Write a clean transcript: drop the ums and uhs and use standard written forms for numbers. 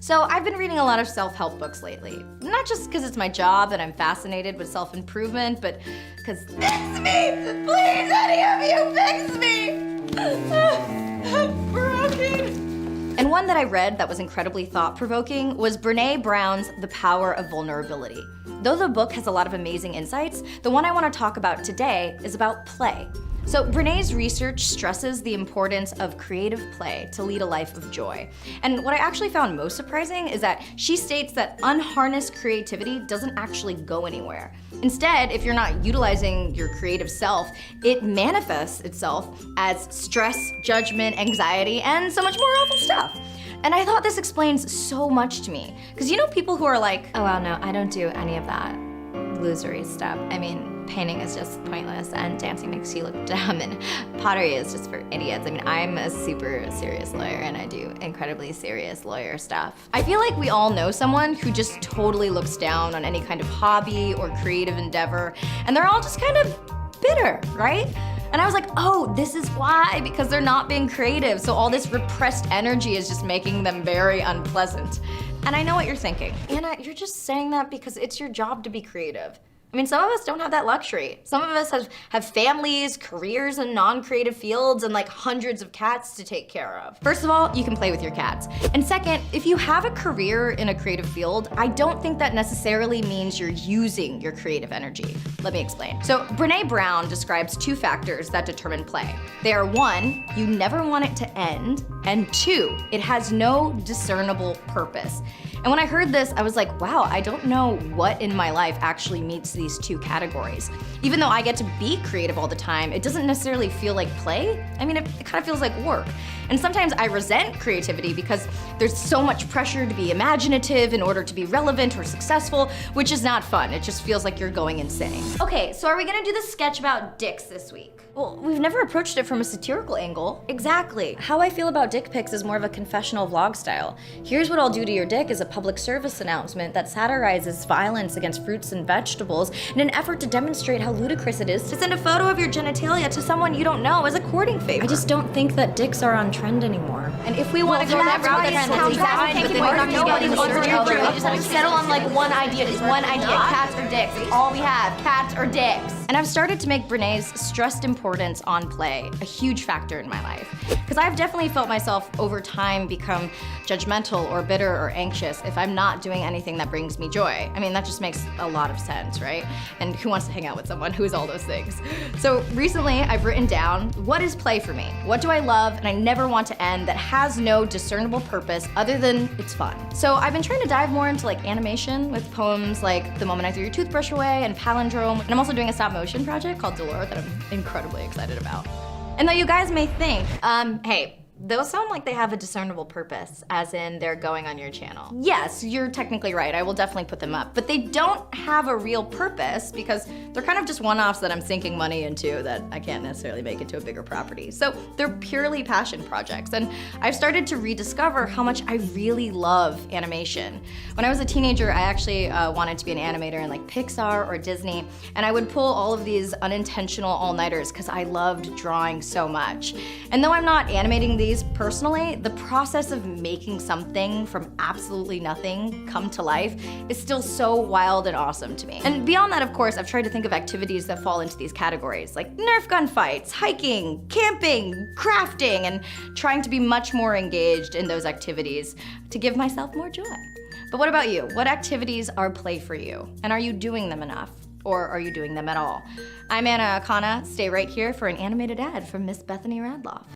So I've been reading a lot of self-help books lately. Not just because it's my job and I'm fascinated with self-improvement, but because fix me! Please, any of you, fix me! I'm broken. And one that I read that was incredibly thought-provoking was Brené Brown's The Power of Vulnerability. Though the book has a lot of amazing insights, the one I want to talk about today is about play. So Brené's research stresses the importance of creative play to lead a life of joy. And what I actually found most surprising is that she states that unharnessed creativity doesn't actually go anywhere. Instead, if you're not utilizing your creative self, it manifests itself as stress, judgment, anxiety, and so much more awful stuff. And I thought this explains so much to me. Because you know people who are like, oh well, no, I don't do any of that losery stuff. I mean, painting is just pointless and dancing makes you look dumb and pottery is just for idiots. I mean, I'm a super serious lawyer and I do incredibly serious lawyer stuff. I feel like we all know someone who just totally looks down on any kind of hobby or creative endeavor, and they're all just kind of bitter, right? And I was like, oh, this is why, because they're not being creative, so all this repressed energy is just making them very unpleasant. And I know what you're thinking. Anna, you're just saying that because it's your job to be creative. I mean, some of us don't have that luxury. Some of us have families, careers in non-creative fields, and like hundreds of cats to take care of. First of all, you can play with your cats. And second, if you have a career in a creative field, I don't think that necessarily means you're using your creative energy. Let me explain. So Brené Brown describes two factors that determine play. They are one, you never want it to end, and two, it has no discernible purpose. And when I heard this, I was like, wow, I don't know what in my life actually meets these two categories. Even though I get to be creative all the time, it doesn't necessarily feel like play. I mean, it kind of feels like work. And sometimes I resent creativity because there's so much pressure to be imaginative in order to be relevant or successful, which is not fun. It just feels like you're going insane. Okay, so are we gonna do the sketch about dicks this week? Well, we've never approached it from a satirical angle. Exactly. How I feel about dick pics is more of a confessional vlog style. Here's what I'll do to your dick is a public service announcement that satirizes violence against fruits and vegetables in an effort to demonstrate how ludicrous it is to send a photo of your genitalia to someone you don't know as a courting favor. I just don't think that dicks are on trend anymore. And if we want to go that route, then that's fine, but then nobody wants to do it. We just have to settle on like one idea, just one idea, cats or dicks. It's all we have, cats or dicks. And I've started to make Brené's stressed importance on play a huge factor in my life. Because I've definitely felt myself over time become judgmental or bitter or anxious if I'm not doing anything that brings me joy. I mean, that just makes a lot of sense, right? And who wants to hang out with someone who is all those things? So recently I've written down, what is play for me? What do I love and I never want to end that has no discernible purpose other than it's fun? So I've been trying to dive more into like animation with poems like The Moment I Threw Your Toothbrush Away and Palindrome. And I'm also doing a stop motion project called Delore that I'm incredibly excited about. And though you guys may think, hey, those sound like they have a discernible purpose, as in they're going on your channel. Yes, you're technically right, I will definitely put them up, but they don't have a real purpose because they're kind of just one-offs that I'm sinking money into that I can't necessarily make into a bigger property. So they're purely passion projects, and I've started to rediscover how much I really love animation. When I was a teenager, I actually wanted to be an animator in like Pixar or Disney, and I would pull all of these unintentional all-nighters because I loved drawing so much. And though I'm not animating these personally, the process of making something from absolutely nothing come to life is still so wild and awesome to me. And beyond that, of course, I've tried to think of activities that fall into these categories, like Nerf gun fights, hiking, camping, crafting, and trying to be much more engaged in those activities to give myself more joy. But what about you? What activities are play for you? And are you doing them enough? Or are you doing them at all? I'm Anna Akana. Stay right here for an animated ad from Miss Bethany Radloff.